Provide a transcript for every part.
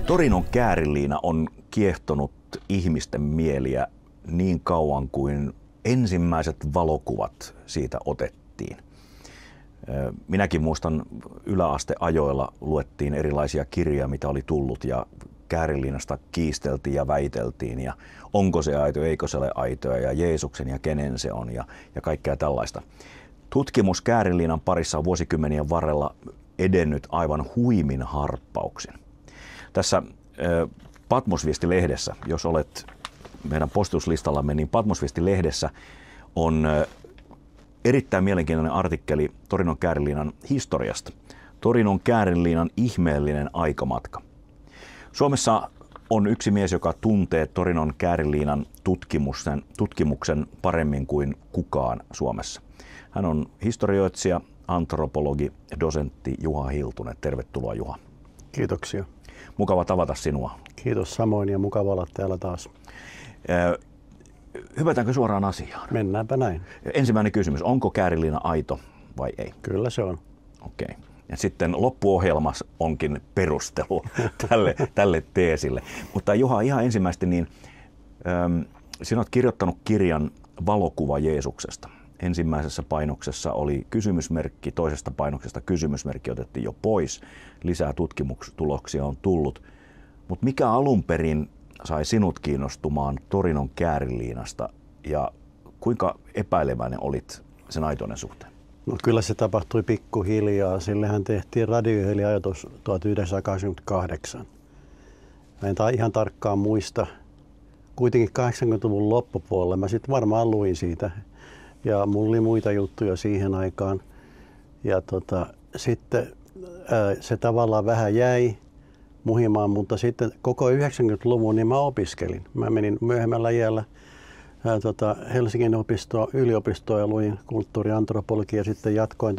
Torinon Käärinliina on kiehtonut ihmisten mieliä niin kauan kuin ensimmäiset valokuvat siitä otettiin. Minäkin muistan yläasteajoilla luettiin erilaisia kirjoja, mitä oli tullut, ja Käärinliinasta kiisteltiin ja väiteltiin ja onko se aito, eikö se ole aitoa ja Jeesuksen ja kenen se on ja kaikkea tällaista. Tutkimus Käärinliinan parissa on vuosikymmenien varrella edennyt aivan huimin harppauksin. Tässä Patmosviesti-lehdessä, jos olet meidän postituslistallamme, niin Patmosviesti-lehdessä on erittäin mielenkiintoinen artikkeli Torinon Käärinliinan historiasta. Torinon Käärinliinan ihmeellinen aikamatka. Suomessa on yksi mies, joka tuntee Torinon Käärinliinan tutkimuksen paremmin kuin kukaan Suomessa. Hän on historioitsija, antropologi ja dosentti Juha Hiltunen. Tervetuloa, Juha. Kiitoksia. Mukava tavata sinua. Kiitos samoin ja mukava olla täällä taas. Hypätäänkö suoraan asiaan? Mennäänpä näin. Ensimmäinen kysymys, onko Käärinliina aito vai ei? Kyllä se on. Okei. Ja sitten loppuohjelmassa onkin perustelu tälle teesille. Mutta Juha, ihan ensimmäisesti, niin sinä olet kirjoittanut kirjan Valokuva Jeesuksesta. Ensimmäisessä painoksessa oli kysymysmerkki, toisesta painoksesta kysymysmerkki otettiin jo pois. Lisää tutkimustuloksia on tullut. Mutta mikä alun perin sai sinut kiinnostumaan Torinon Käärinliinasta ja kuinka epäileväinen olit sen aitoinen suhteen? No kyllä se tapahtui pikkuhiljaa. Sillehän tehtiin radiohiiliajatus 1988. Mä en ihan tarkkaan muista. Kuitenkin 80-luvun loppupuolella mä sitten varmaan luin siitä. Ja mulla oli muita juttuja siihen aikaan. Ja sitten se tavallaan vähän jäi muhimaan, mutta sitten koko 90-luvun niin mä opiskelin. Mä menin myöhemmällä iällä Helsingin yliopistoon ja luin kulttuuriantropologiaa ja sitten jatkoin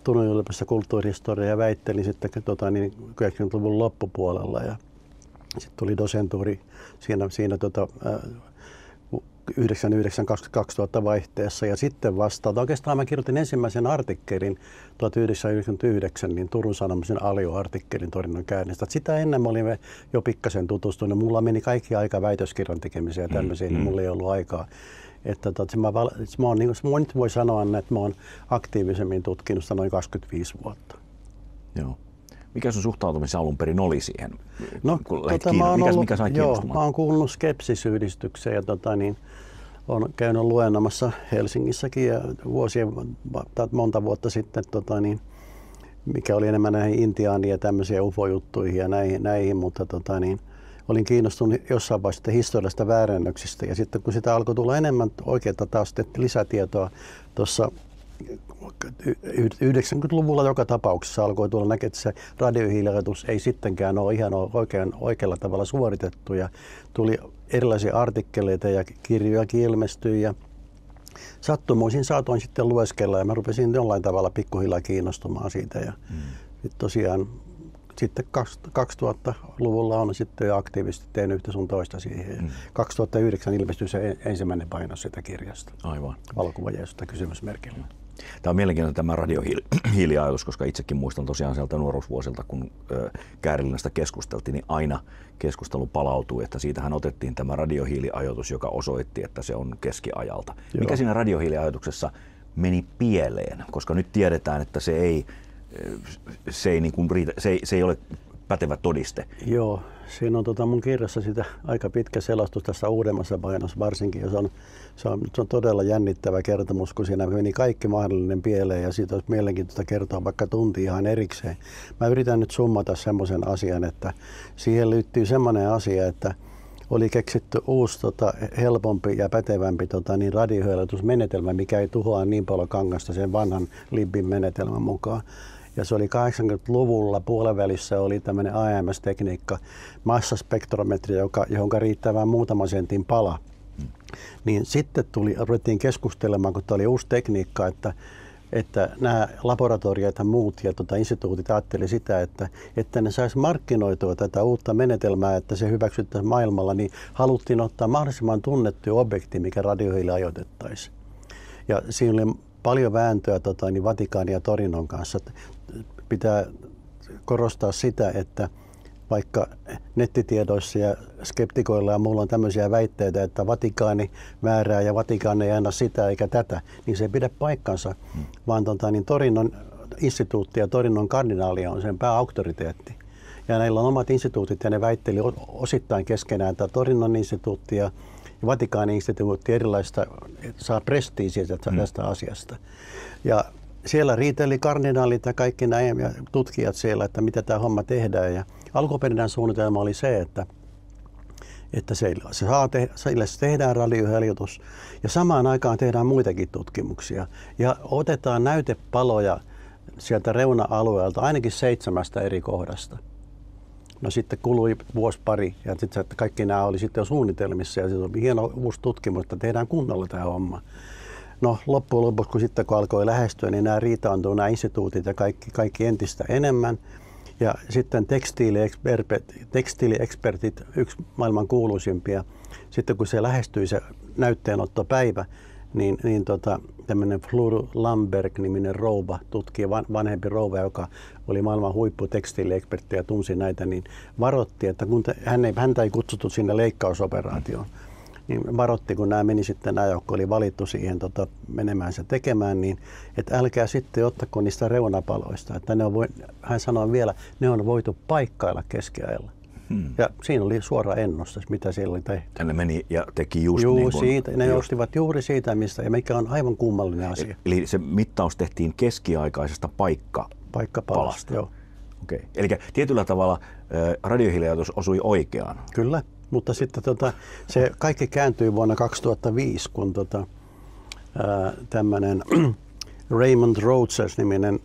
Turun yliopistossa kulttuurihistoriaa ja väittelin sitten 90-luvun loppupuolella ja sitten tuli dosentuuri siinä 1999-2000 vaihteessa ja sitten oikeastaan mä kirjoitin ensimmäisen artikkelin 1999 niin Turun Sanomisen Alio-artikkelin Torinon Käärinliinasta. Sitä ennen mä olin jo pikkasen tutustunut. Mulla meni kaikki aika väitöskirjan tekemiseen ja tämmöisiin, niin mulla ei ollut aikaa. Että nyt voi sanoa, että mä oon aktiivisemmin tutkinut sitä noin 25 vuotta. Joo. Mikä sun suhtautumisen alun perin oli siihen? No, mikä sai kiinnostumaan? Mä oon kuulunut Skepsis-yhdistykseen ja olen käynyt luennomassa Helsingissäkin ja monta vuotta sitten, mikä oli enemmän näihin intiaaniin ja tämmöisiä ufo-juttuihin ja näihin mutta olin kiinnostunut jossain vaiheessa historiallisista väärännöksistä ja sitten kun sitä alkoi tulla enemmän oikeaa taas lisätietoa tuossa 90-luvulla joka tapauksessa alkoi tulla näkee, että se radiohiiliajatus ei sittenkään ole ihan oikealla tavalla suoritettu ja tuli erilaisia artikkeleita ja kirjojakin ilmestyi ja sattumoisin saatoin sitten lueskella ja mä rupesin jollain tavalla pikkuhiljaa kiinnostumaan siitä ja tosiaan sitten 2000-luvulla on sitten aktiivisesti tehnyt yhtä sun toista siihen. 2009 ilmestyi se ensimmäinen painos sitä kirjasta. Aivan. Valokuva Jeesusta kysymysmerkillä. Tämä on mielenkiintoinen tämä radiohiiliajatus, koska itsekin muistan tosiaan sieltä nuoruusvuosilta, kun Käärinliinasta keskusteltiin, niin aina keskustelu palautui, että siitähän otettiin tämä radiohiiliajatus, joka osoitti, että se on keskiajalta. Joo. Mikä siinä radiohiiliajatuksessa meni pieleen, koska nyt tiedetään, että se ei ole pätevä todiste. Joo, siinä on mun kirjassa sitä aika pitkä selostus tässä uudemmassa painossa varsinkin. Ja se on todella jännittävä kertomus, kun siinä meni kaikki mahdollinen pieleen ja siitä olisi mielenkiintoista kertoa vaikka tunti ihan erikseen. Mä yritän nyt summata semmoisen asian, että siihen liittyy semmoinen asia, että oli keksitty uusi helpompi ja pätevämpi radiohiiliajatusmenetelmä, mikä ei tuhoa niin paljon kangasta sen vanhan Libbin menetelmän mukaan. Ja se oli 80-luvulla puolivälissä oli tämmöinen AMS-tekniikka, massaspektrometri, johon riittää vain muutaman sentin pala. Niin sitten ruvettiin keskustelemaan, kun tämä oli uusi tekniikka, että nämä laboratoriot ja muut ja instituutit ajatteli sitä, että ne saisi markkinoitua tätä uutta menetelmää, että se hyväksyttäisiin maailmalla, niin haluttiin ottaa mahdollisimman tunnettu objekti, mikä radiohiili ajoitettaisiin. Ja siinä oli paljon vääntöä Vatikaanin ja Torinon kanssa. Pitää korostaa sitä, että vaikka nettitiedoissa ja skeptikoilla ja mulla on tämmöisiä väitteitä, että Vatikaani määrää ja Vatikaani ei anna sitä eikä tätä, niin se ei pidä paikkansa, vaan niin Torinon instituutti ja Torinon kardinaali on sen pääauktoriteetti. Ja näillä on omat instituutit ja ne väitteli osittain keskenään, että Torinon instituutti ja Vatikaanin instituutti erilaista saa prestiisiä tästä asiasta. Ja siellä riiteli kardinaalit ja kaikki näin ja tutkijat siellä, että mitä tämä homma tehdään. Ja alkuperäinen suunnitelma oli se, että sille tehdään radioheljotus ja samaan aikaan tehdään muitakin tutkimuksia. Ja otetaan näytepaloja sieltä reuna-alueelta ainakin 7 eri kohdasta. No sitten kului vuosi pari ja sitten kaikki nämä oli sitten jo suunnitelmissa ja sitten oli hieno uusi tutkimus, että tehdään kunnolla tämä homma. No loppujen lopuksi, kun alkoi lähestyä, niin nämä riitaantuu nämä instituutit ja kaikki entistä enemmän. Ja sitten tekstiiliekspertit, yksi maailman kuuluisimpia, sitten kun se lähestyi se näytteenottopäivä, niin tämmöinen Fleur Lamberg-niminen rouva, tutkija, vanhempi rouva, joka oli maailman huipputekstiiliekspertti ja tunsi näitä, niin varoitti, että kun häntä ei kutsuttu sinne leikkausoperaatioon, niin varoitti, kun nämä meni sitten, nämä, jotka oli valittu siihen menemään se tekemään, niin että älkää sitten ottako niistä reunapaloista, että hän sanoi vielä, ne on voitu paikkailla keskiajalla. Ja siinä oli suora ennustus, mitä siellä oli tehty. Tänne meni ja teki just niin kuin... siitä. Ne ostivat juuri siitä, mistä, ja mikä on aivan kummallinen asia. Eli se mittaus tehtiin keskiaikaisesta paikkapalasta. Joo. Okei. Eli tietyllä tavalla radiohiljaitus osui oikeaan. Kyllä, mutta sitten se kaikki kääntyi vuonna 2005, kun tämmöinen Raymond Rhodes-niminen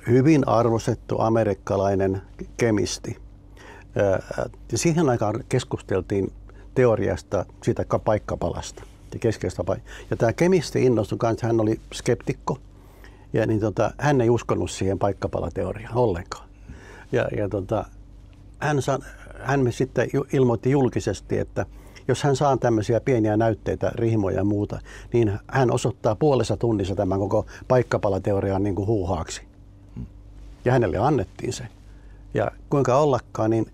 hyvin arvostettu amerikkalainen kemisti. Ja siihen aikaan keskusteltiin teoriasta siitä paikkapalasta. Ja tämä kemisti innostui kanssa, hän oli skeptikko ja niin hän ei uskonut siihen paikkapalateoriaan ollenkaan. Hän sitten ilmoitti julkisesti, että jos hän saa tämmöisiä pieniä näytteitä, rihmoja ja muuta, niin hän osoittaa puolessa tunnissa tämän koko paikkapalateorian niin kuin huuhaaksi. Ja hänelle annettiin se. Ja kuinka ollakaan, niin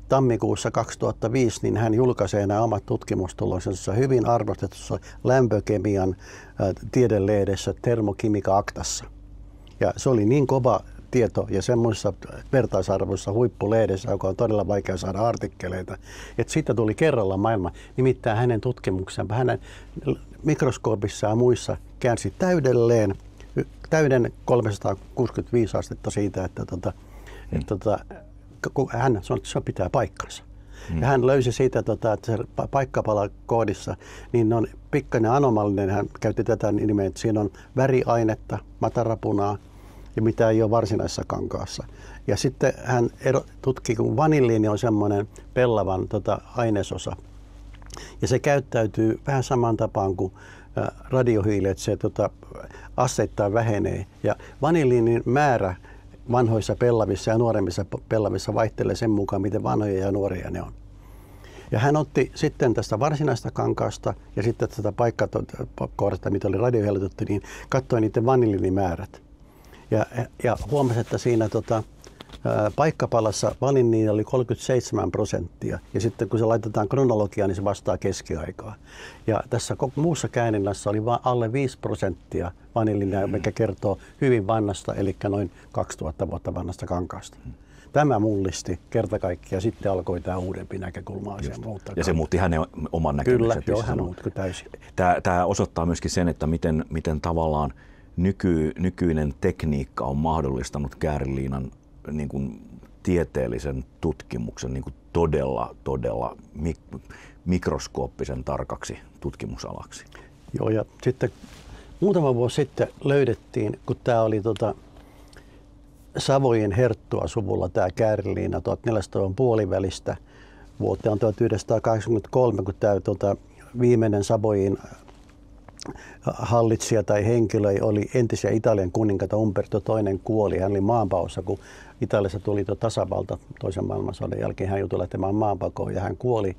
tammikuussa 2005 niin hän julkaisee nämä omat tutkimustuloksensa hyvin arvostetussa lämpökemian tiedelehdessä Thermochemica Actassa. Ja se oli niin kova tieto ja semmoisessa vertaisarvoisessa huippulehdessä, joka on todella vaikea saada artikkeleita, että siitä tuli kerralla maailma. Nimittäin hänen tutkimuksensa, hänen mikroskoopissa ja muissa käänsi täyden 365 astetta siitä, että hän sanoi, että se pitää paikkansa. Ja hän löysi siitä, että se paikkapalakoodissa niin on pikkainen anomallinen. Hän käytti tätä nimeä, että siinä on väriainetta, matarapunaa ja mitä ei ole varsinaisessa kankaassa. Ja sitten hän tutki, kun vanilliini on semmoinen pellavan ainesosa. Ja se käyttäytyy vähän samaan tapaan kuin radiohiili, että se asteittain vähenee. Ja vanilliinin määrä vanhoissa pellavissa ja nuoremmissa pellavissa vaihtelee sen mukaan, miten vanhoja ja nuoria ne on. Ja hän otti sitten tästä varsinaista kankaasta ja sitten tätä paikkakohdasta, mitä oli radiohellitettu, niin katsoi niiden vanilliinimäärät. Ja huomasi, että siinä paikkapalassa vanilliini oli 37%. Ja sitten kun se laitetaan kronologiaan, niin se vastaa keskiaikaa. Ja tässä muussa käänninnässä oli vain alle 5% vanilliinia, mikä kertoo hyvin vanhasta, eli noin 2000 vuotta vanhasta kankaasta. Tämä mullisti kerta kaikkiaan ja sitten alkoi tämä uudempi näkökulma asiaan muuttaa. Ja se muutti hänen oman näkemyksen. Kyllä, joo, hän muutti täysin. Tämä osoittaa myöskin sen, että miten tavallaan nykyinen tekniikka on mahdollistanut kääriliinan niin kuin tieteellisen tutkimuksen niin kuin todella mikroskooppisen tarkaksi tutkimusalaksi. Joo, ja sitten muutama vuosi sitten löydettiin, kun tämä oli Savoyen Herttua-suvulla tämä kääriliina 1400-luvun puolivälistä vuoteen 1983, kun tämä viimeinen Savoyin hallitsija tai henkilö oli entisiä Italian kuninkaita Umberto II kuoli. Hän oli maanpaossa, kun Italiassa tuli tasavalta toisen maailmansodan jälkeen. Hän joutui lähtemään maanpakoon ja hän kuoli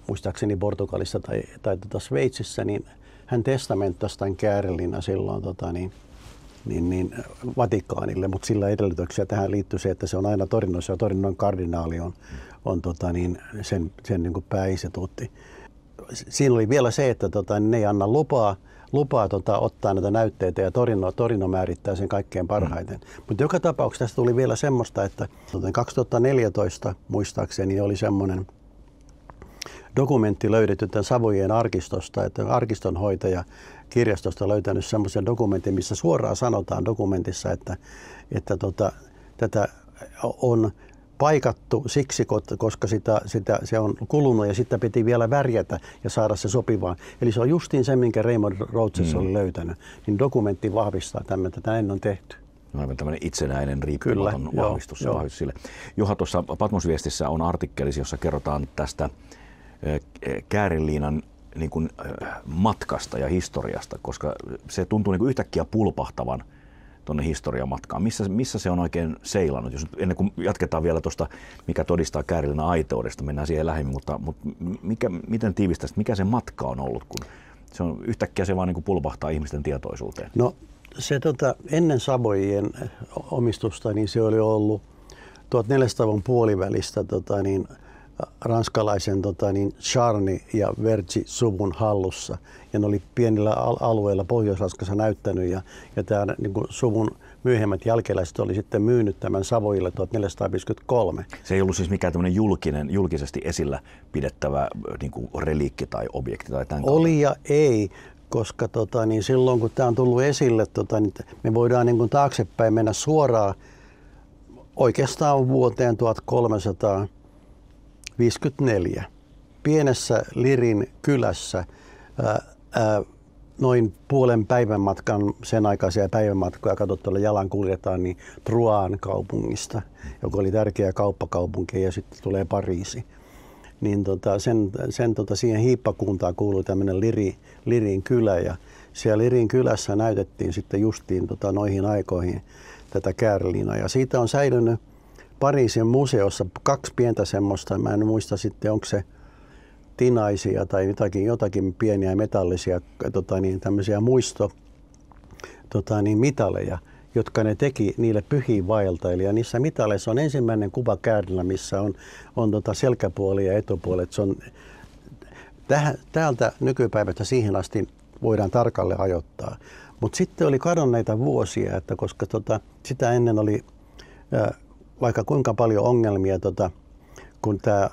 muistaakseni Portugalissa tai Sveitsissä. Niin hän testamenttasi tämän kääriliinan silloin niin Vatikaanille, mutta sillä edellytyksiä tähän liittyy se, että se on aina Torinossa ja Torinon kardinaali on sen niin kuin pääinstituutti. Siinä oli vielä se, että ne ei anna lupaa ottaa näitä näytteitä ja Torino määrittää sen kaikkein parhaiten. Mutta joka tapauksessa tästä tuli vielä semmoista, että 2014 muistaakseni oli semmoinen dokumentti löydetty tämän Savoyen arkistosta, että arkistonhoitaja kirjastosta löytänyt semmoisen dokumentin, missä suoraan sanotaan dokumentissa, että tätä on paikattu siksi, koska se on kulunut ja sitä piti vielä värjätä ja saada se sopivaan. Eli se on justiin se, minkä Raymond Rhodes oli löytänyt. Niin dokumentti vahvistaa tämän, että näin on tehty. Aivan tämmöinen itsenäinen, riippumaton vahvistus sille. Juha, tuossa Patmos-viestissä on artikkelisi, jossa kerrotaan tästä Käärinliinan niin kuin matkasta ja historiasta, koska se tuntuu niin kuin yhtäkkiä pulpahtavan tuonne historiamatkaan. Missä se on oikein seilannut? Jos ennen kuin jatketaan vielä tuosta, mikä todistaa Käärinliinan aitoudesta, mennään siihen lähemmin, mutta miten tiivistäisit, mikä se matka on ollut, kun se on yhtäkkiä se vaan niin kuin pulpahtaa ihmisten tietoisuuteen? No se ennen Savoyen omistusta, niin se oli ollut 1400-luvun puolivälistä ranskalaisen Charny ja Vergy-suvun hallussa. Ja ne oli pienillä alueilla Pohjois-Ranskassa näyttänyt ja tämä niin suvun myöhemmät jälkeläiset oli sitten myynyt tämän Savoyille 1453. Se ei ollut siis mikään tämmöinen julkisesti esillä pidettävä niin kuin reliikki tai objekti tai tämän oli ja ei, koska silloin kun tämä on tullut esille, niin me voidaan niin kuin taaksepäin mennä suoraan oikeastaan vuoteen 1354. Pienessä Lirin kylässä noin puolen päivän matkan, sen aikaisia päivänmatkoja katsottua jalan kuljetaan, niin Troyes kaupungista, joka oli tärkeä kauppakaupunki, ja sitten tulee Pariisi. Niin siihen hiippakuntaan kuului tämmöinen Lirin kylä, ja siellä Lirin kylässä näytettiin sitten justiin noihin aikoihin tätä Käärinliinaa, ja siitä on säilynyt Pariisin museossa 2 pientä semmoista, mä en muista sitten onko se tinaisia tai jotakin pieniä metallisia tämmöisiä mitaleja, jotka ne teki niille pyhiinvaeltajille. Ja niissä mitaleissa on ensimmäinen kuva Käärinliina, missä on selkäpuoli ja etupuoli. Se on täältä nykypäivästä siihen asti voidaan tarkalleen ajoittaa. Mutta sitten oli kadonneita vuosia, että koska sitä ennen oli vaikka kuinka paljon ongelmia, kun tämä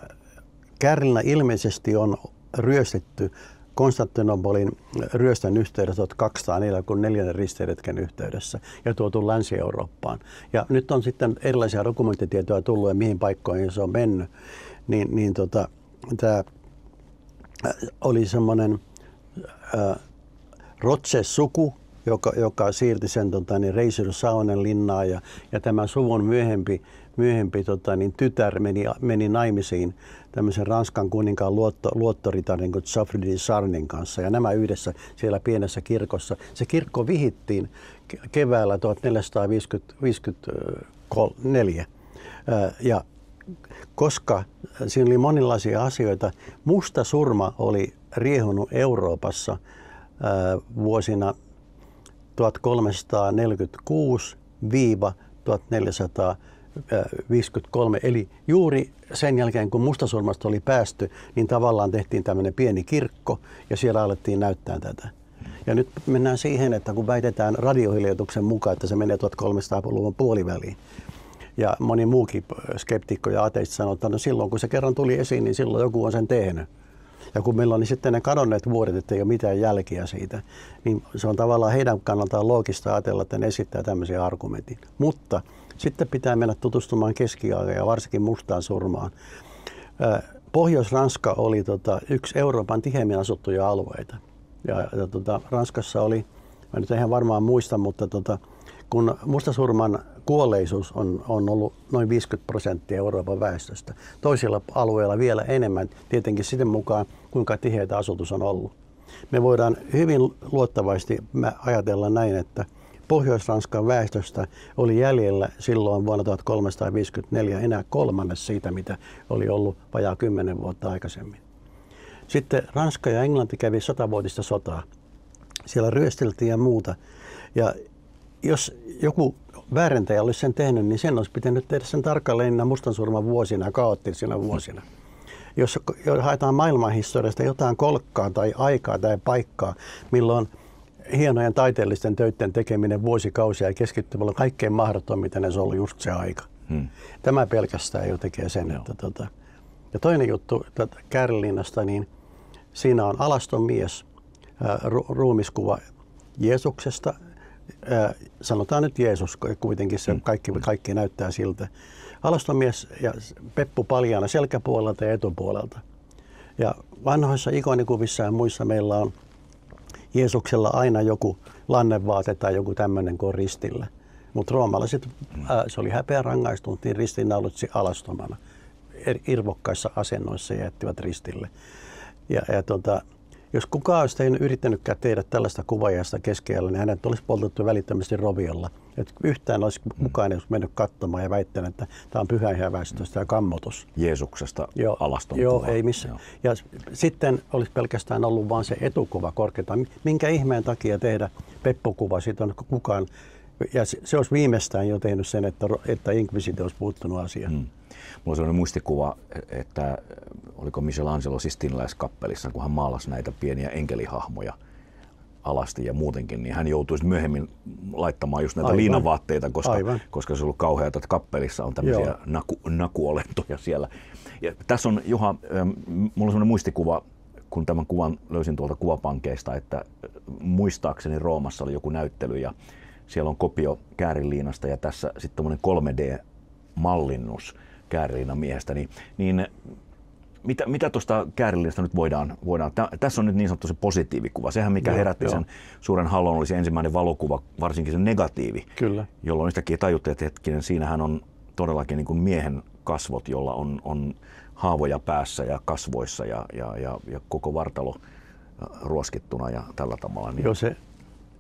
Käärinliina ilmeisesti on ryöstetty Konstantinopolin ryöstön yhteydessä 1244 risteilyretken yhteydessä ja tuotu Länsi-Eurooppaan. Ja nyt on sitten erilaisia dokumenttitietoja tullut ja mihin paikkoihin se on mennyt. Tämä oli semmoinen Rotse-suku, joka siirti sen Reisur-Saunen linnaan ja tämä suvun myöhempi tytär meni naimisiin tämmöisen Ranskan kuninkaan luottoritarin kuin Geoffroy de Charnin kanssa, ja nämä yhdessä siellä pienessä kirkossa. Se kirkko vihittiin keväällä 1454 ja koska siinä oli monenlaisia asioita, musta surma oli riehunut Euroopassa vuosina 1336–1453, eli juuri sen jälkeen kun mustasurmasta oli päästy, niin tavallaan tehtiin tämmöinen pieni kirkko ja siellä alettiin näyttää tätä. Ja nyt mennään siihen, että kun väitetään radiohiljoituksen mukaan, että se menee 1300-luvun puoliväliin, ja moni muukin skeptikko ja ateisti sanoo, että no silloin kun se kerran tuli esiin, niin silloin joku on sen tehnyt. Ja kun meillä on niin sitten ne kadonneet vuodet, että ei ole mitään jälkiä siitä, niin se on tavallaan heidän kannaltaan loogista ajatella, että ne esittää tämmöisiä argumentin. Mutta sitten pitää mennä tutustumaan keskiaikaan ja varsinkin mustaan surmaan. Pohjois-Ranska oli yksi Euroopan tiheimmin asuttuja alueita. Ja Ranskassa oli, mä nyt ihan varmaan muista, mutta kun mustasurman kuolleisuus on ollut noin 50% Euroopan väestöstä. Toisilla alueilla vielä enemmän, tietenkin siten mukaan, kuinka tiheitä asutus on ollut. Me voidaan hyvin luottavaisesti ajatella näin, että Pohjois-Ranskan väestöstä oli jäljellä silloin vuonna 1354 enää 1/3 siitä, mitä oli ollut vajaa 10 vuotta aikaisemmin. Sitten Ranska ja Englanti kävi 100-vuotista sotaa. Siellä ryösteltiin ja muuta. Ja jos joku väärentäjä olisi sen tehnyt, niin sen olisi pitänyt tehdä sen tarkalleen mustansurman vuosina, kaoottisina vuosina. Jos haetaan maailmanhistoriasta jotain kolkkaa tai aikaa tai paikkaa, milloin hienojen taiteellisten töiden tekeminen vuosikausia ja keskittymällä kaikkein mahdottomiten, se on ollut just se aika. Tämä pelkästään jo tekee sen. Että Ja toinen juttu Käärinlinnasta, niin siinä on alaston mies, ruumiskuva Jeesuksesta. Sanotaan nyt Jeesus, kuitenkin se kaikki näyttää siltä. Alaston mies ja peppu paljaana selkäpuolelta ja etupuolelta. Ja vanhoissa ikonikuvissa ja muissa meillä on Jeesuksella aina joku lannevaate tai joku tämmöinen kuin ristillä. Mutta roomalaiset, se oli häpeä rangaistunut, niin ristiinnaulitsi alastomana. Irvokkaissa asennoissa jättivät ristille. Jos kukaan olisi yrittänytkään tehdä tällaista kuvaajasta keskellä, niin hänet olisi poltettu välittömästi roviolla. Et yhtään olisi kukaan olisi mennyt katsomaan ja väittänyt, että tämä on pyhäinhäväistys ja kammotus. Jeesuksesta alaston Joo, kuva. ei missään. Ja sitten olisi pelkästään ollut vain se etukuva korkeintaan. Minkä ihmeen takia tehdä peppukuva, siitä on kukaan. Ja se olisi viimeistään jo tehnyt sen, että inkvisitio olisi puuttunut asiaan. Mulla on sellainen muistikuva, että oliko Michelangelo Sistinläiskappelissa, kun hän maalasi näitä pieniä enkelihahmoja alasti ja muutenkin, niin hän joutuisi myöhemmin laittamaan just näitä liinavaatteita, koska se on ollut kauheata, että kappelissa on tämmöisiä nakuolentoja siellä. Ja tässä on, Juha, mulla on sellainen muistikuva, kun tämän kuvan löysin tuolta kuvapankeista, että muistaakseni Roomassa oli joku näyttely ja siellä on kopio Käärinliinasta ja tässä sitten tommoinen 3D-mallinnus Käärinliinan miehestä. Niin mitä tuosta Käärinliinasta nyt voidaan? Tässä on nyt niin sanottu se positiivikuva. Sehän mikä herätti sen suuren hallon oli se ensimmäinen valokuva, varsinkin se negatiivi. Kyllä. Jolloin yhtäkkiä tajuttiin, että hetkinen, siinähän on todellakin niin kuin miehen kasvot, jolla on haavoja päässä ja kasvoissa ja koko vartalo ruoskittuna ja tällä tavalla. Niin. Joo, se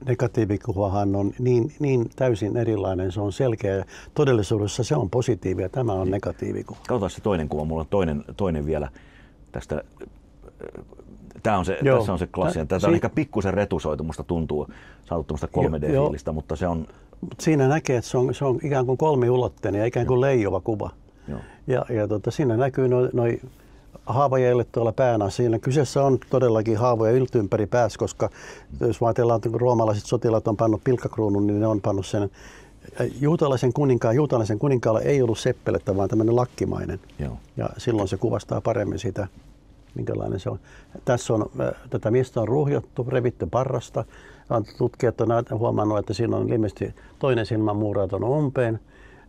negatiivikuvahan on niin täysin erilainen, se on selkeä ja todellisuudessa se on positiivi ja tämä on negatiivikuva. Katsotaan se toinen kuva, mulla on toinen vielä tästä. Tässä on se klassinen. Tätä on ehkä pikkusen retusoitu, musta tuntuu, saatu tuommoista 3D-fiilistä, mutta se on. Siinä näkee, että se on ikään kuin kolmiulotteinen ja ikään kuin leijova kuva. Joo. Ja siinä näkyy noi haavajäille tuolla päänä. Siinä kyseessä on todellakin haavoja yltympäri päässä, koska jos ajatellaan, että kun roomalaiset sotilaat on pannut pilkkakruunun, niin ne on pannut sen juutalaisen kuninkaalla ei ollut seppelettä, vaan tämmöinen lakkimainen. Joo. Ja silloin se kuvastaa paremmin sitä, minkälainen se on. Tässä on, tätä miestä on ruhjottu, revitty parrasta. Tutkijat on huomannut, että siinä on ilmeisesti toinen silmä muurautunut umpeen.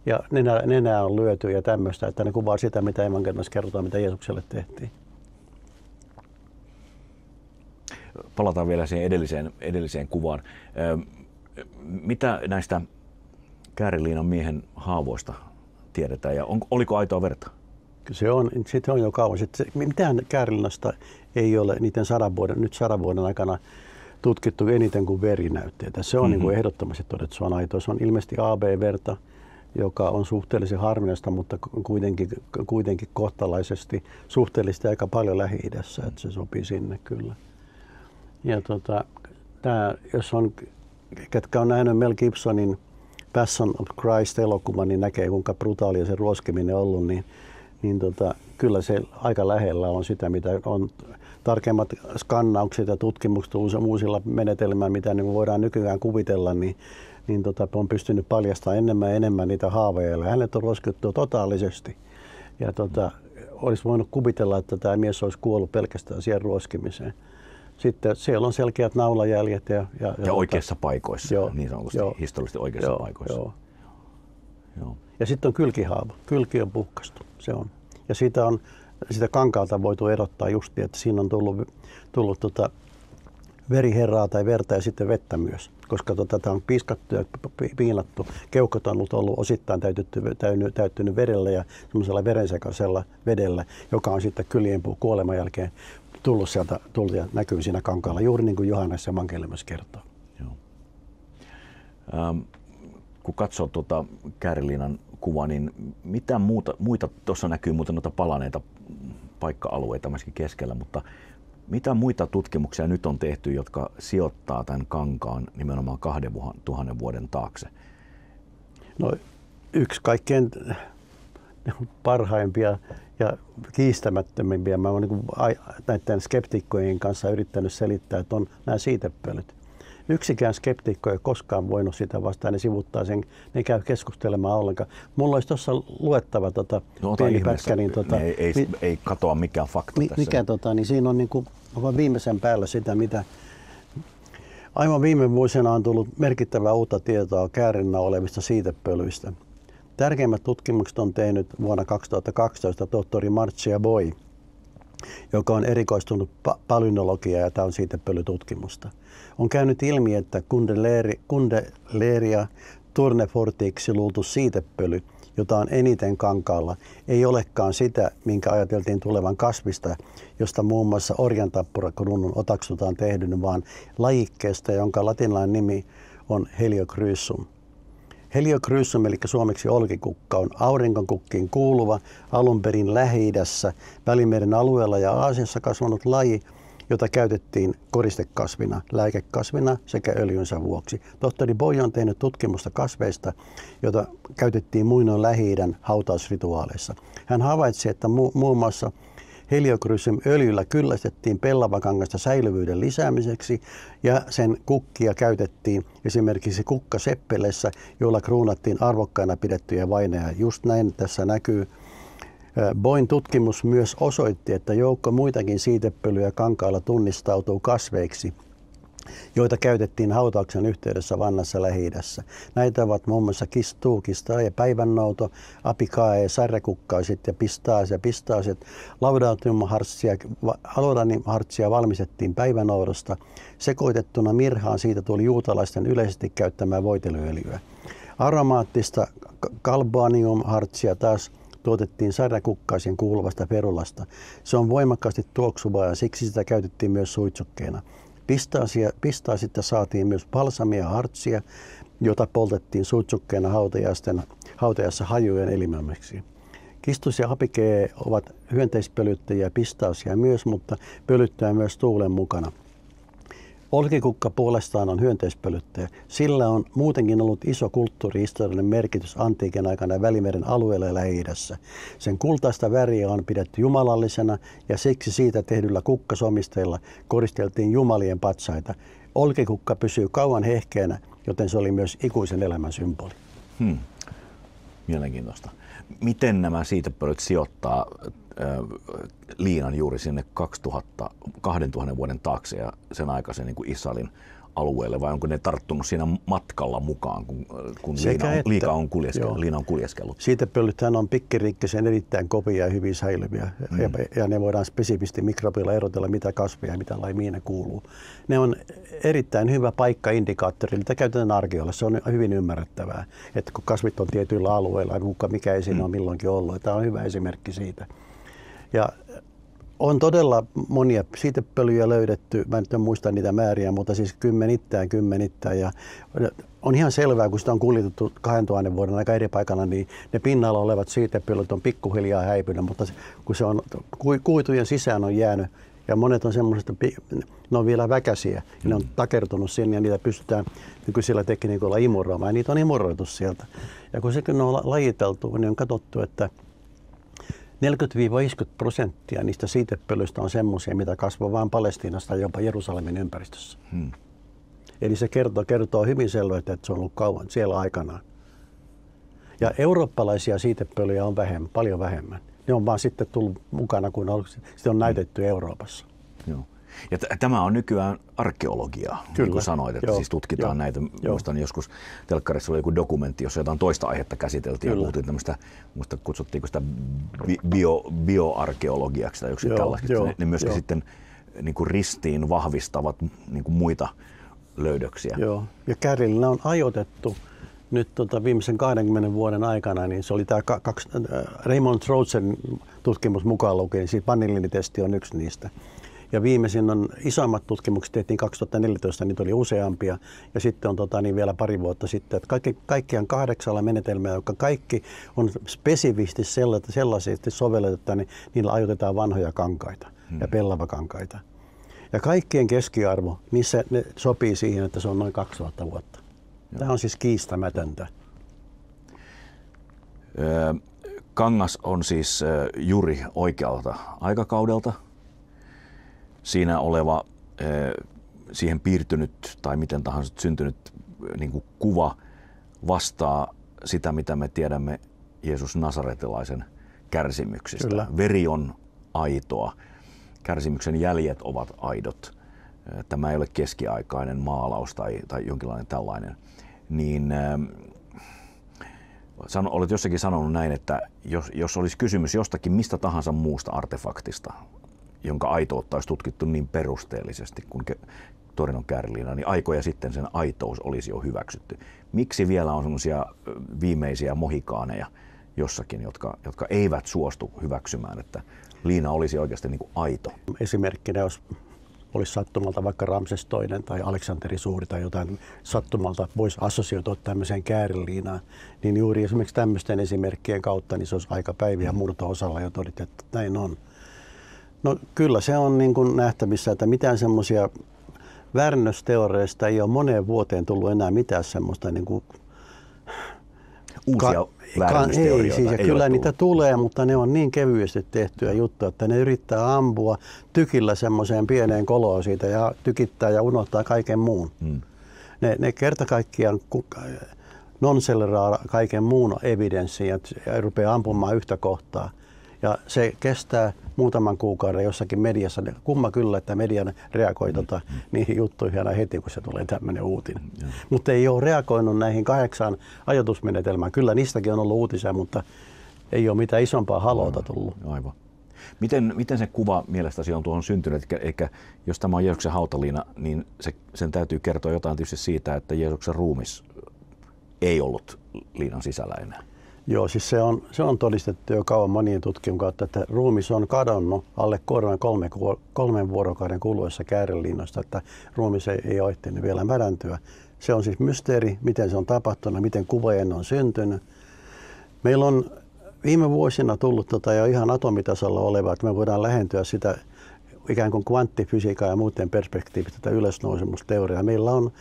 Ja nenää on lyöty ja tämmöistä, että ne kuvaa sitä, mitä evankeliumissa kerrotaan, mitä Jeesukselle tehtiin. Palataan vielä siihen edelliseen kuvaan. Mitä näistä Käärinliinan miehen haavoista tiedetään ja oliko aitoa verta? Se on jo kauan. Mitään Käärinlinnasta ei ole niiden 100 vuoden aikana tutkittu eniten kuin verinäytteitä. Se on niin kuin ehdottomasti todettu, se on aitoa. Se on ilmeisesti AB-verta, joka on suhteellisen harvinaista, mutta kuitenkin kohtalaisesti suhteellisesti aika paljon Lähi-idässä, että se sopii sinne kyllä. Ja jos on, ketkä on nähnyt Mel Gibsonin Passion of Christ-elokuvan, niin näkee kuinka brutaalia se ruoskiminen on ollut, niin kyllä se aika lähellä on sitä, mitä on tarkemmat skannaukset ja tutkimukset uusilla menetelmillä, mitä niin voidaan nykyään kuvitella, niin on pystynyt paljastamaan enemmän ja enemmän niitä haavoja. Hänet on ruoskittu totaalisesti. Ja olisi voinut kuvitella, että tämä mies olisi kuollut pelkästään siihen ruoskimiseen. Sitten siellä on selkeät naulajäljet. Ja oikeissa paikoissa, niin sanotusti historiallisesti oikeissa paikoissa. Joo. Ja sitten on kylkihaava. Kylki on puhkastu. Se on. Ja sitä kankaalta voitu erottaa just niin, että siinä on tullut veriherraa tai verta ja sitten vettä myös, koska tätä on piiskattu ja piinattu. Keuhkot on ollut osittain täyttynyt vedellä ja semmoisella verensekaisella vedellä, joka on sitten kyljenpuun kuoleman jälkeen tullut ja näkyy siinä kankaalla, juuri niin kuin Johannes evankeliumissa kertoo. Joo. Kun katsoo tuota Käärinliinan kuvaa, niin mitä muita tuossa näkyy muuten noita palaneita paikka-alueita myöskin keskellä, mutta Mitä muita tutkimuksia nyt on tehty, jotka sijoittaa tämän kankaan nimenomaan 2000 vuoden taakse? No, yksi kaikkein parhaimpia ja kiistämättömimpiä. Mä oon niin näiden skeptikkojen kanssa yrittänyt selittää, että on nämä siitepölyt. Yksikään skeptikko ei koskaan voinut sitä vastaan, ne sivuttaa sen, ne ei käy keskustelemaan ollenkaan. Mulla olisi tuossa luettava pieni pätkä. Niin, ei katoa mikään fakta tässä. Niin siinä on niin kuin, viimeisen päällä sitä, mitä aivan viime vuosina on tullut merkittävää uutta tietoa käärinnä olevista siitepölyistä. Tärkeimmät tutkimukset on tehnyt vuonna 2012 tohtori Marcia Boy, joka on erikoistunut palynologiaan, ja tämä on siitepölytutkimusta. On käynyt ilmi, että Kundleria turnefortixilultus siitepöly, jota on eniten kankaalla, ei olekaan sitä, minkä ajateltiin tulevan kasvista, josta muun muassa orjantappurakruunun otaksutaan tehdyn, vaan lajikkeesta, jonka latinalainen nimi on Heliochrysum. Heliochrysum, eli suomeksi olkikukka, on aurinkonkukkiin kuuluva, alun perin Lähi-idässä, Välimeren alueella ja Aasiassa kasvanut laji, jota käytettiin koristekasvina, lääkekasvina sekä öljynsä vuoksi. Tohtori Boy on tehnyt tutkimusta kasveista, jota käytettiin muinoin Lähi-idän hautausrituaaleissa. Hän havaitsi, että muun muassa Heliochrysum-öljyllä kyllästettiin pellavakangasta säilyvyyden lisäämiseksi ja sen kukkia käytettiin esimerkiksi kukkaseppeleissä, joilla kruunattiin arvokkaina pidettyjä vaineja. Just näin tässä näkyy. Boyn tutkimus myös osoitti, että joukko muitakin siitepölyjä kankaalla tunnistautuu kasveiksi, joita käytettiin hautauksen yhteydessä Vannassa Lähi-idässä. Näitä ovat muun muassa kistaa ja päivännouto, apikae, sarjakukkaiset ja pistaaset. Laudanumhartsia valmistettiin päivänoudosta. Sekoitettuna mirhaan siitä tuli juutalaisten yleisesti käyttämää voiteluöljyä. Aromaattista galbaniumhartsia taas tuotettiin sarjakukkaisiin kuuluvasta perulasta. Se on voimakkaasti tuoksuvaa ja siksi sitä käytettiin myös suitsukkeena. Pistaasista saatiin myös balsamia hartsia, jota poltettiin suitsukkeena hautajassa hajujen elimäämiksi. Kistus ja apikee ovat hyönteispölyttäjiä pistaasia myös, mutta pölyttää myös tuulen mukana. Olkikukka puolestaan on hyönteispölyttäjä. Sillä on muutenkin ollut iso kulttuurihistoriallinen merkitys antiikin aikana Välimeren alueella ja Lähi-idässä. Sen kultaista väriä on pidetty jumalallisena ja siksi siitä tehdyllä kukkasomisteilla koristeltiin jumalien patsaita. Olkikukka pysyy kauan hehkeänä, joten se oli myös ikuisen elämän symboli. Mielenkiintoista. Miten nämä siitepölyt sijoittaa liinan juuri sinne 2000 vuoden taakse ja sen aikaisen niin kuin Israelin alueelle, vai onko ne tarttunut siinä matkalla mukaan, kun liina on kuljeskellut? Siitepölythän on pikkiriikkisen erittäin kovia ja hyvin säilyviä, ja ne voidaan spesifisti mikrobilla erotella, mitä kasveja ja mitä lajia ne kuuluu. Ne on erittäin hyvä paikkaindikaattori, mitä käytetään arkeologiassa. Se on hyvin ymmärrettävää, että kun kasvit on tietyillä alueilla, mikä ei siinä ole milloinkin ollut. Tämä on hyvä esimerkki siitä. Ja on todella monia siitepölyjä löydetty, mä nyt en muista niitä määriä, mutta siis kymmenittäin. Ja on ihan selvää, kun sitä on kuljetettu 2000 vuoden aika eri paikalla, niin ne pinnalla olevat siitepölyt on pikkuhiljaa häipynyt, mutta kun se on kuitujen sisään on jäänyt, ja monet on semmoiset, ne on vielä väkäisiä, ja ne on takertunut sinne, ja niitä pystytään nykyisillä tekniikoilla imuroimaan, ja niitä on imuroitu sieltä. Ja kun sekin on lajiteltu, niin on katsottu, että 40-50% niistä siitepölyistä on semmoisia, mitä kasvaa vain Palestiinasta ja jopa Jerusalemin ympäristössä. Eli se kertoo hyvin selvästi, että se on ollut kauan siellä aikanaan. Ja eurooppalaisia siitepölyjä on paljon vähemmän. Ne on vaan sitten tullut mukana, kun on näytetty Euroopassa. Joo. Ja tämä on nykyään arkeologiaa, niin kuin sanoit, että siis tutkitaan näitä. Muistan joskus telkkarissa oli joku dokumentti, jossa jotain toista aihetta käsiteltiin ja puhuttiin tämmöistä, muista kutsuttiinko sitä bioarkeologiaksi tai joku tällaista. Ne myöskin sitten niin kuin ristiin vahvistavat niin kuin muita löydöksiä. Joo, ja kärillä on ajoitettu nyt viimeisen 20 vuoden aikana, niin se oli tämä Raymond Troutsen tutkimus mukaan lukien, siis vanillinitesti on yksi niistä. Ja viimeisin on isoimmat tutkimukset tehtiin 2014, niitä oli useampia. Ja sitten on vielä pari vuotta sitten, että kaikkiaan 8 menetelmää, jotka kaikki on spesifisti sellaisesti sovellettu, että niillä ajoitetaan vanhoja kankaita ja pellavakankaita. Ja kaikkien keskiarvo, missä ne sopii siihen, että se on noin 2000 vuotta. Tämä on siis kiistämätöntä. Kangas on siis juuri oikealta aikakaudelta. Siinä oleva, siihen piirtynyt tai miten tahansa syntynyt niin kuin kuva vastaa sitä, mitä me tiedämme Jeesus Nasaretilaisen kärsimyksistä. Kyllä. Veri on aitoa, kärsimyksen jäljet ovat aidot. Tämä ei ole keskiaikainen maalaus tai jonkinlainen tällainen. Niin, olet jossakin sanonut näin, että jos olisi kysymys jostakin mistä tahansa muusta artefaktista, jonka aitoutta olisi tutkittu niin perusteellisesti kuin Torinon kääriliina, niin aikoja sitten sen aitous olisi jo hyväksytty. Miksi vielä on semmoisia viimeisiä mohikaaneja jossakin, jotka eivät suostu hyväksymään, että liina olisi oikeasti niin kuin aito? Esimerkkinä, jos olisi sattumalta vaikka Ramses II tai Aleksanteri Suuri tai jotain sattumalta voisi assosioitua tämmöiseen kääriliinaan, niin juuri esimerkiksi tämmöisten esimerkkien kautta niin se olisi aika päiviä murto-osalla jo todettu, että näin on. No kyllä se on niin kuin nähtävissä, että mitään semmoisia väärännösteoreista ei ole moneen vuoteen tullut enää mitään semmoista niin kuin uusia väärännösteorioita siis, ei kyllä ole niitä tullut. tulee, mutta ne on niin kevyesti tehtyjä juttuja, että ne yrittää ampua tykillä semmoiseen pieneen koloon siitä ja tykittää ja unohtaa kaiken muun. Ne kerta kaikkiaan nonselleraa kaiken muun evidenssin ja rupeaa ampumaan yhtä kohtaa. Ja se kestää muutaman kuukauden jossakin mediassa. Kumma kyllä, että media reagoi niihin juttuihin aina heti, kun se tulee tämmöinen uutinen. Mutta ei ole reagoinut näihin 8 ajatusmenetelmään. Kyllä niistäkin on ollut uutisia, mutta ei ole mitään isompaa haloota tullut. Aivan. Miten se kuva mielestäsi on tuohon syntynyt? Eikä, jos tämä on Jeesuksen hautaliina, niin sen täytyy kertoa jotain tietysti siitä, että Jeesuksen ruumis ei ollut liinan sisällä enää. Joo, siis se on todistettu jo kauan monien tutkimusten kautta, että ruumis on kadonnut alle 3 vuorokauden kuluessa kääriliinoista, että ruumis ei ole ehtinyt vielä mädäntyä. Se on siis mysteeri, miten se on tapahtunut, miten kuvojen on syntynyt. Meillä on viime vuosina tullut jo ihan atomitasolla olevaa, että me voidaan lähentyä sitä ikään kuin kvanttifysiikan ja muuten perspektiivistä tätä ylösnousemusteoriaa. Meillä on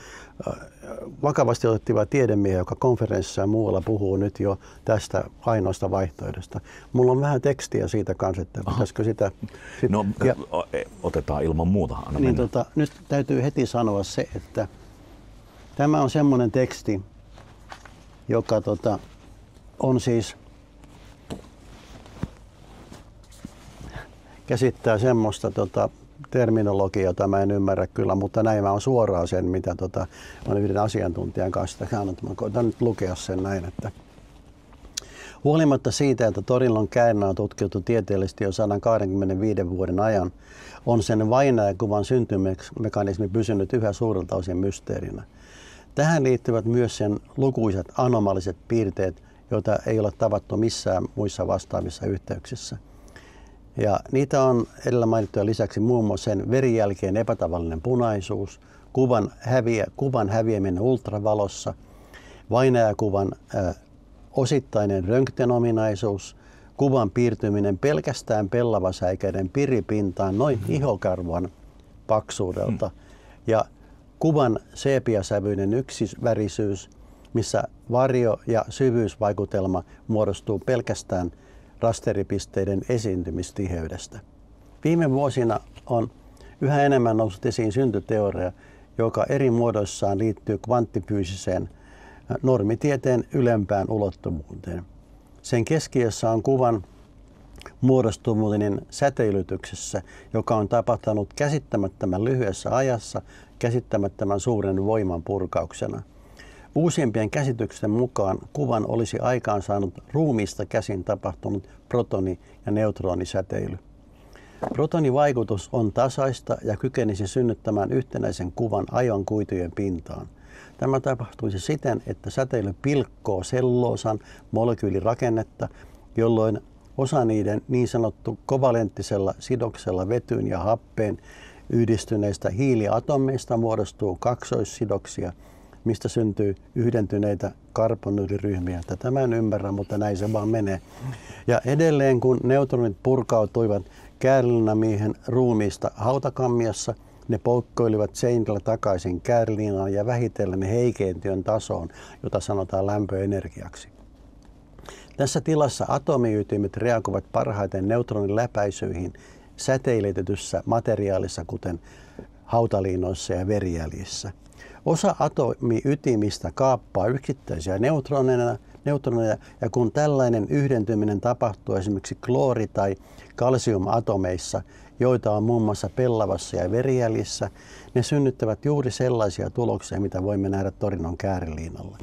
vakavasti otettava tiedemiehiä, joka konferenssissa ja muualla puhuu nyt jo tästä ainoasta vaihtoehdosta. Mulla on vähän tekstiä siitä kanssa, että pitäisikö sitä... No, otetaan ilman muuta. Niin nyt täytyy heti sanoa se, että tämä on semmoinen teksti, joka on siis... käsittää semmoista terminologiaa, jota mä en ymmärrä kyllä, mutta näin mä on suoraan sen, mitä on yhden asiantuntijan kanssa. Mä koitan nyt lukea sen näin, että huolimatta siitä, että Torinon käärina on tutkittu tieteellisesti jo 125 vuoden ajan, on sen vainajakuvan syntymekanismi pysynyt yhä suurelta osin mysteerinä. Tähän liittyvät myös sen lukuisat anomaliset piirteet, joita ei ole tavattu missään muissa vastaavissa yhteyksissä. Ja niitä on edellä mainittuja lisäksi muun muassa sen verijälkeen epätavallinen punaisuus, kuvan häviäminen ultravalossa, vainajakuvan osittainen röntgenominaisuus, kuvan piirtyminen pelkästään pellavasäikeiden piripintaan noin ihokarvan paksuudelta ja kuvan seepiasävyinen yksivärisyys, missä varjo- ja syvyysvaikutelma muodostuu pelkästään rasteripisteiden esiintymistiheydestä. Viime vuosina on yhä enemmän noussut esiin syntyteoria, joka eri muodoissaan liittyy kvanttifyysiseen normitieteen ylempään ulottuvuuteen. Sen keskiössä on kuvan muodostuminen säteilytyksessä, joka on tapahtunut käsittämättömän lyhyessä ajassa käsittämättömän suuren voiman purkauksena. Uusimpien käsitysten mukaan kuvan olisi aikaansaanut ruumiista käsin tapahtunut protoni- ja neutronisäteily. Protonivaikutus on tasaista ja kykenisi synnyttämään yhtenäisen kuvan ajonkuitujen pintaan. Tämä tapahtuisi siten, että säteily pilkkoo selloosan molekyylirakennetta, jolloin osa niiden niin sanottu kovalenttisella sidoksella vetyyn ja happeen yhdistyneistä hiiliatomeista muodostuu kaksoissidoksia, mistä syntyy yhdentyneitä karbonyyliryhmiä. Tätä mä en ymmärrä, mutta näin se vaan menee. Ja edelleen kun neutronit purkautuivat kääriliinamiehen ruumiista hautakammiassa, Ne poukkoilivat seinillä takaisin kääriliinaan ja vähitellen heikentyön tasoon, jota sanotaan lämpöenergiaksi. Tässä tilassa atomiytimet reagoivat parhaiten neutronin läpäisyihin säteilytetyssä materiaalissa, kuten hautaliinoissa ja verijäljissä. Osa atomiytimistä kaappaa yksittäisiä neutroneja, ja kun tällainen yhdentyminen tapahtuu esimerkiksi kloori- tai kalsiumatomeissa, joita on muun muassa pellavassa ja verijäljissä, ne synnyttävät juuri sellaisia tuloksia, mitä voimme nähdä Torinon kääriliinalla.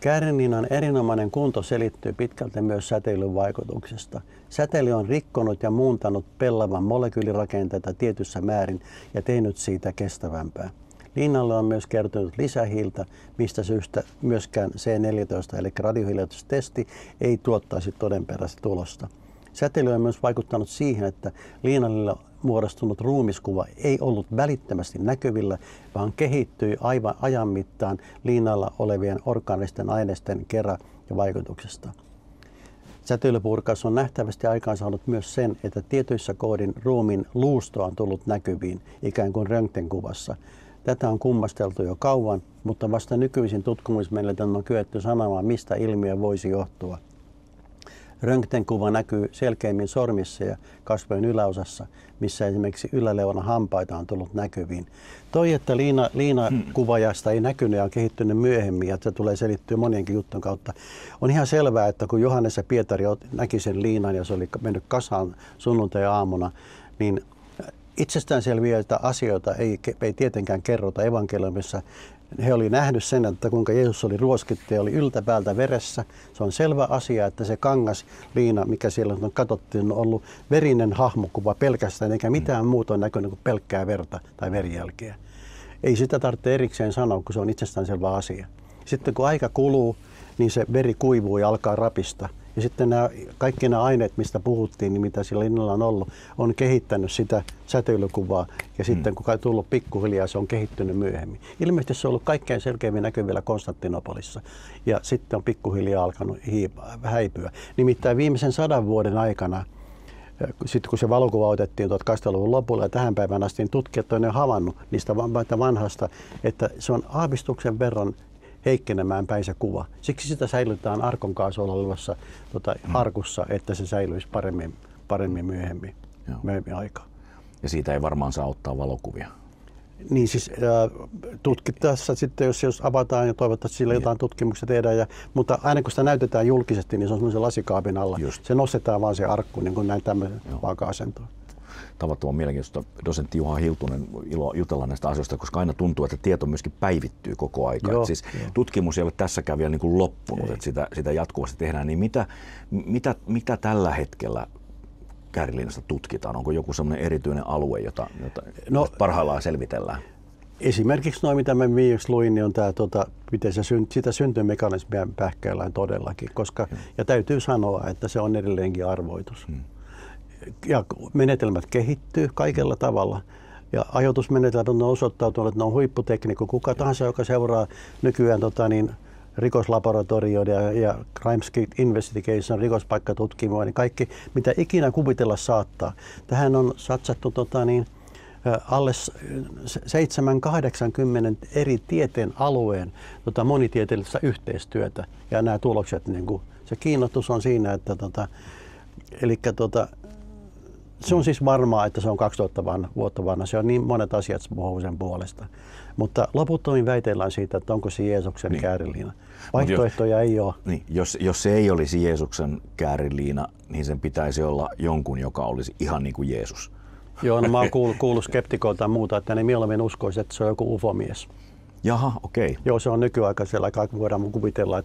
Kääriliinan erinomainen kunto selittyy pitkälti myös säteilyn vaikutuksesta. Säteily on rikkonut ja muuntanut pellavan molekyylirakenteita tietyssä määrin ja tehnyt siitä kestävämpää. Liinalle on myös kertynyt lisähiiltä, mistä syystä myöskään C14 eli radiohiiliotustesti ei tuottaisi todenperäistä tulosta. Säteily on myös vaikuttanut siihen, että liinalle muodostunut ruumiskuva ei ollut välittömästi näkyvillä, vaan kehittyi aivan ajan mittaan liinalla olevien orgaanisten aineisten kerran ja vaikutuksesta. Säteilypurkaus on nähtävästi aikaansaanut myös sen, että tietyissä kohdin ruumiin luusto on tullut näkyviin, ikään kuin röntgenkuvassa. Tätä on kummasteltu jo kauan, mutta vasta nykyisin tutkimusmenetelmillä on kyetty sanomaan, mistä ilmiö voisi johtua. Röntgenkuva näkyy selkeimmin sormissa ja kasvojen yläosassa, missä esimerkiksi yläleunan hampaita on tullut näkyviin. Toi, että liinakuvajasta ei näkynyt ja on kehittynyt myöhemmin, ja se tulee selittyä monienkin juttujen kautta, on ihan selvää, että kun Johannes ja Pietari näki sen liinan ja se oli mennyt kasaan sunnuntai-aamuna, niin itsestäänselviä asioita ei tietenkään kerrota evankeliumissa. He oli nähnyt sen, että kuinka Jeesus oli ruoskittu ja oli yltäpäältä veressä. Se on selvä asia, että se kangasliina, mikä siellä on katsottiin, on ollut verinen hahmokuva pelkästään, eikä mitään muuta on näkynyt kuin pelkkää verta tai verijälkeä. Ei sitä tarvitse erikseen sanoa, kun se on itsestäänselvä asia. Sitten kun aika kuluu, niin se veri kuivuu ja alkaa rapista. Ja sitten kaikki nämä aineet, mistä puhuttiin, niin mitä sillä linnalla on ollut, on kehittänyt sitä säteilykuvaa. Ja sitten kun on tullut pikkuhiljaa, se on kehittynyt myöhemmin. Ilmeisesti se on ollut kaikkein selkeimmin näkyvillä Konstantinopolissa. Ja sitten on pikkuhiljaa alkanut häipyä. Nimittäin viimeisen 100 vuoden aikana, sitten kun se valokuva otettiin 1800-luvun lopulla ja tähän päivään asti, niin tutkijat on jo havannut niistä vanhasta, että se on aavistuksen verran heikkenemään päin se kuva. Siksi sitä säilytetään arkon kaasulla olevassa arkussa, että se säilyisi paremmin myöhemmin aikaa. Ja siitä ei varmaan saa ottaa valokuvia. Niin siis tutkittaessa sitten, jos avataan ja toivottavasti sillä jotain tutkimuksia tehdään, mutta aina kun sitä näytetään julkisesti, niin se on semmoisen lasikaapin alla. Just. Se nostetaan vaan se arkku niin kuin näin tämmöisen vaaka-asentoon. Tavattoman mielenkiintoista. Dosentti Juha Hiltunen, ilo jutella näistä asioista, koska aina tuntuu, että tieto myöskin päivittyy koko aika. Siis tutkimus ei ole tässäkään vielä niin kuin loppunut, että sitä jatkuvasti tehdään. Niin mitä tällä hetkellä kääriliinasta tutkitaan? Onko joku sellainen erityinen alue, jota parhaillaan selvitellään? Esimerkiksi noin, mitä mä viimeksi luin, niin on tämä, miten sitä syntymekanismia pähkäillään todellakin. Ja täytyy sanoa, että se on edelleenkin arvoitus. Ja menetelmät kehittyy kaikella tavalla. Ja ajoitusmenetelmät on osoittautunut, että ne on huipputekniikko. Kuka tahansa, joka seuraa nykyään rikoslaboratorioita ja Crime Investigation, rikospaikkatutkimus, niin kaikki, mitä ikinä kuvitella saattaa. Tähän on satsattu alle 7-80 eri tieteen alueen monitieteellistä yhteistyötä. Ja nämä tulokset, niin kuin, se kiinnostus on siinä, että se on siis varmaa, että se on 2000 vuotta vanha. Se on niin monet asiat puhuu sen puolesta. Mutta loputtomin väitellään siitä, että onko se Jeesuksen kääriliina. Vaihtoehtoja ei ole. Niin, jos se ei olisi Jeesuksen kääriliina, niin sen pitäisi olla jonkun, joka olisi ihan niin kuin Jeesus. Joo, no mä oon kuullut skeptikoilta ja muuta, että ne mieluummin uskoisi, että se on joku ufomies. Jaha, okei. Okay. Joo, se on nykyaikaisella aikaa, voidaan kuvitella,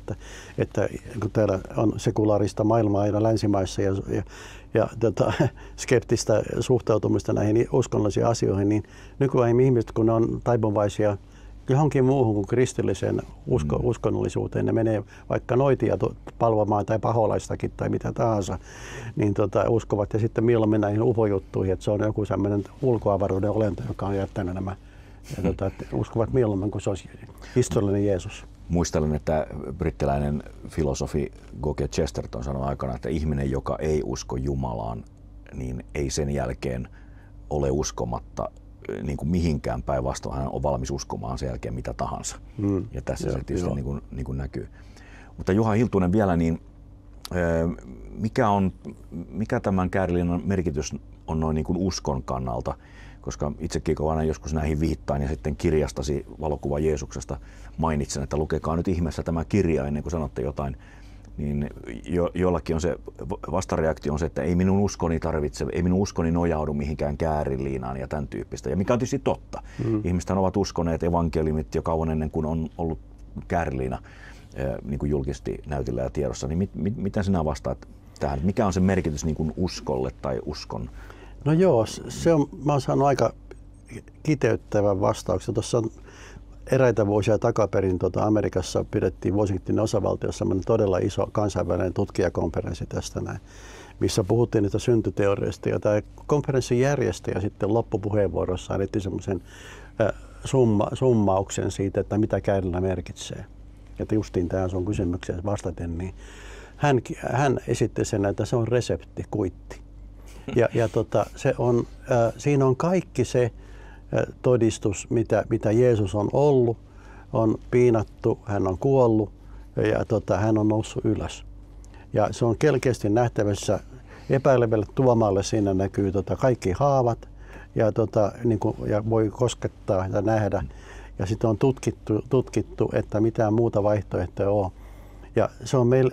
että kun täällä on sekulaarista maailmaa ja länsimaissa ja skeptistä suhtautumista näihin uskonnollisiin asioihin, niin nykyään ihmiset, kun ne on taipuvaisia johonkin muuhun kuin kristilliseen uskonnollisuuteen, ne menee vaikka noitia palvomaan tai paholaistakin tai mitä tahansa, niin uskovat ja sitten mieluummin näihin ufojuttuihin, että se on joku sellainen ulkoavaruuden olento, joka on jättänyt nämä. Ja uskovat mieluummin, kun se olisi historiallinen Jeesus. Muistelen, että brittiläinen filosofi G.K. Chesterton sanoi aikana, että ihminen, joka ei usko Jumalaan, niin ei sen jälkeen ole uskomatta niin kuin mihinkään, päinvastoin hän on valmis uskomaan sen jälkeen mitä tahansa. Ja tässä se tietysti niin kuin näkyy. Mutta Juha Hiltunen vielä, niin mikä tämän Käärilinnan merkitys on noin niin kuin uskon kannalta? Koska itsekin kun aina joskus näihin viittaan ja sitten kirjastasi Valokuva Jeesuksesta mainitsen, että lukekaa nyt ihmeessä tämä kirja ennen kuin sanotte jotain, niin jollakin on se vastareaktio on se, että ei minun uskoni nojaudu mihinkään Kääriliinaan ja tämän tyyppistä. Ja mikä on tietysti totta. Ihmiset ovat uskoneet evankeliumit jo kauan ennen kuin on ollut Kääriliina niin kuin julkisesti näytillä ja tiedossa. Niin mitä sinä vastaat tähän? Mikä on se merkitys niin kuin uskolle tai uskon? No joo, mä oon saanut aika kiteyttävän vastauksen. Tuossa on eräitä vuosia takaperin Amerikassa pidettiin Washingtonin osavaltiossa todella iso kansainvälinen tutkijakonferenssi tästä näin, missä puhuttiin niitä syntyteorioista. Ja tämä konferenssin järjestäjä sitten loppupuheenvuorossaan etti semmoisen summauksen siitä, että mitä Käärilä merkitsee. Että justiin tähän sun kysymykseen vastaten, niin hän esitti sen, että se on resepti, kuitti. Ja se on, siinä on kaikki se todistus, mitä Jeesus on ollut, on piinattu, hän on kuollut ja hän on noussut ylös. Ja se on selkeästi nähtävissä epäilevälle Tuomalle, siinä näkyy kaikki haavat ja voi koskettaa ja nähdä. Ja sitten on tutkittu, että mitään muuta vaihtoehtoa ei ole. Ja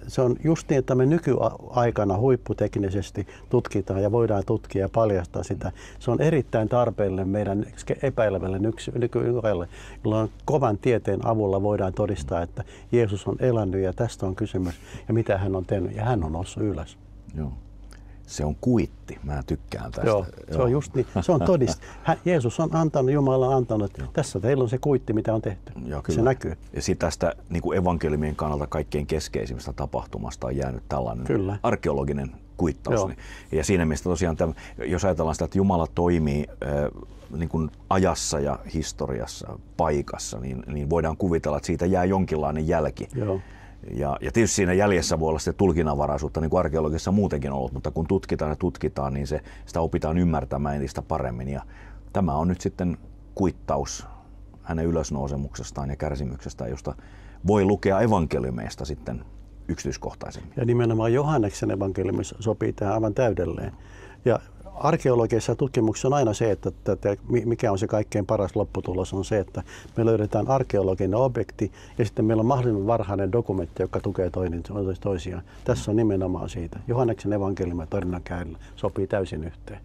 se on just niin, että me nykyaikana huipputeknisesti tutkitaan ja voidaan tutkia ja paljastaa sitä. Se on erittäin tarpeellinen meidän epäilevälle nykyajalla, jolloin kovan tieteen avulla voidaan todistaa, että Jeesus on elänyt ja tästä on kysymys ja mitä hän on tehnyt ja hän on noussut ylös. Joo. Se on kuitti. Mä tykkään tästä. Joo, se on just niin. Se on todiste. Jeesus on antanut, Jumala on antanut. Tässä teillä on se kuitti, mitä on tehty. Joo, se näkyy. Ja sitten tästä niin kuin evankeliumien kannalta kaikkein keskeisimmästä tapahtumasta on jäänyt tällainen arkeologinen kuittaus. Ja siinä mielessä tosiaan, jos ajatellaan sitä, että Jumala toimii niin kuin ajassa ja historiassa, paikassa, niin voidaan kuvitella, että siitä jää jonkinlainen jälki. Joo. Ja tietysti siinä jäljessä voi olla sitten tulkinnanvaraisuutta, niin kuin arkeologisessa muutenkin on ollut, mutta kun tutkitaan, niin sitä opitaan ymmärtämään entistä paremmin. Ja tämä on nyt sitten kuittaus hänen ylösnousemuksestaan ja kärsimyksestään, josta voi lukea evankeliumeista sitten yksityiskohtaisemmin. Ja nimenomaan Johanneksen evankeliumi sopii tähän aivan täydelleen. Ja arkeologisessa tutkimuksessa on aina se, että mikä on se kaikkein paras lopputulos, on se, että me löydetään arkeologinen objekti ja sitten meillä on mahdollisimman varhainen dokumentti, joka tukee toisiaan. Tässä on nimenomaan siitä. Johanneksen evankeliumi ja tarinan Käärillä sopii täysin yhteen.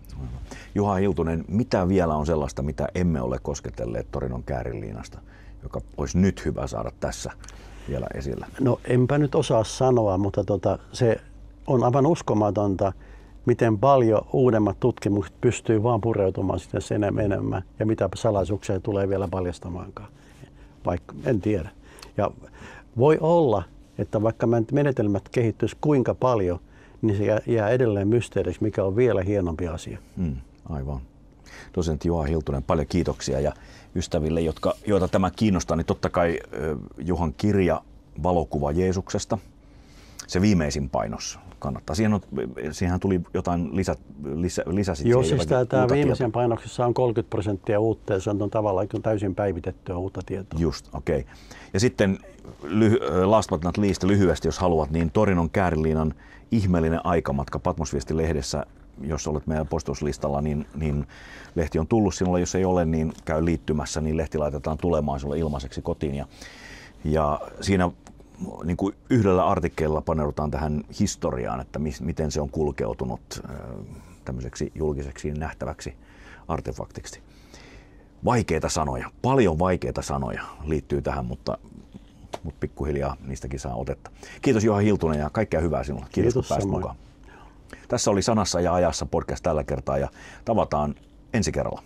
Juha Hiltunen, mitä vielä on sellaista, mitä emme ole kosketelleet Torinon Kääriliinasta, joka olisi nyt hyvä saada tässä vielä esillä? No enpä nyt osaa sanoa, mutta se on aivan uskomatonta, miten paljon uudemmat tutkimukset pystyy vaan pureutumaan sitten sen enemmän ja mitä salaisuuksia tulee vielä paljastamaankaan, vaikka en tiedä. Ja voi olla, että vaikka menetelmät kehittyisi kuinka paljon, niin se jää edelleen mysteeriksi, mikä on vielä hienompi asia. Aivan. Dosentti Juha Hiltunen, paljon kiitoksia ja ystäville, joita tämä kiinnostaa, niin totta kai Juhan kirja Valokuva Jeesuksesta, se viimeisin painos kannattaa. Siihen tuli jotain lisäsit. Joo, siis tämä viimeisen painoksessa on 30% uutta ja se on tavallaan täysin päivitettyä uutta tietoa. Just, okei. Okay. Ja sitten last but not least, lyhyesti jos haluat, niin Torinon Kääriliinan ihmeellinen aikamatka Patmosviesti-lehdessä, jos olet meidän postiuslistalla, niin lehti on tullut sinulle. Jos ei ole, niin käy liittymässä, niin lehti laitetaan tulemaan sinulle ilmaiseksi kotiin. Ja siinä niin kuin yhdellä artikkelilla paneudutaan tähän historiaan, että miten se on kulkeutunut tämmöiseksi julkiseksi nähtäväksi artefaktiksi. Vaikeita sanoja, paljon vaikeita sanoja liittyy tähän, mutta pikkuhiljaa niistäkin saa otetta. Kiitos Juha Hiltunen ja kaikkea hyvää sinulle. Kiitos kun pääsit mukaan. Tässä oli Sanassa ja ajassa podcast tällä kertaa ja tavataan ensi kerralla.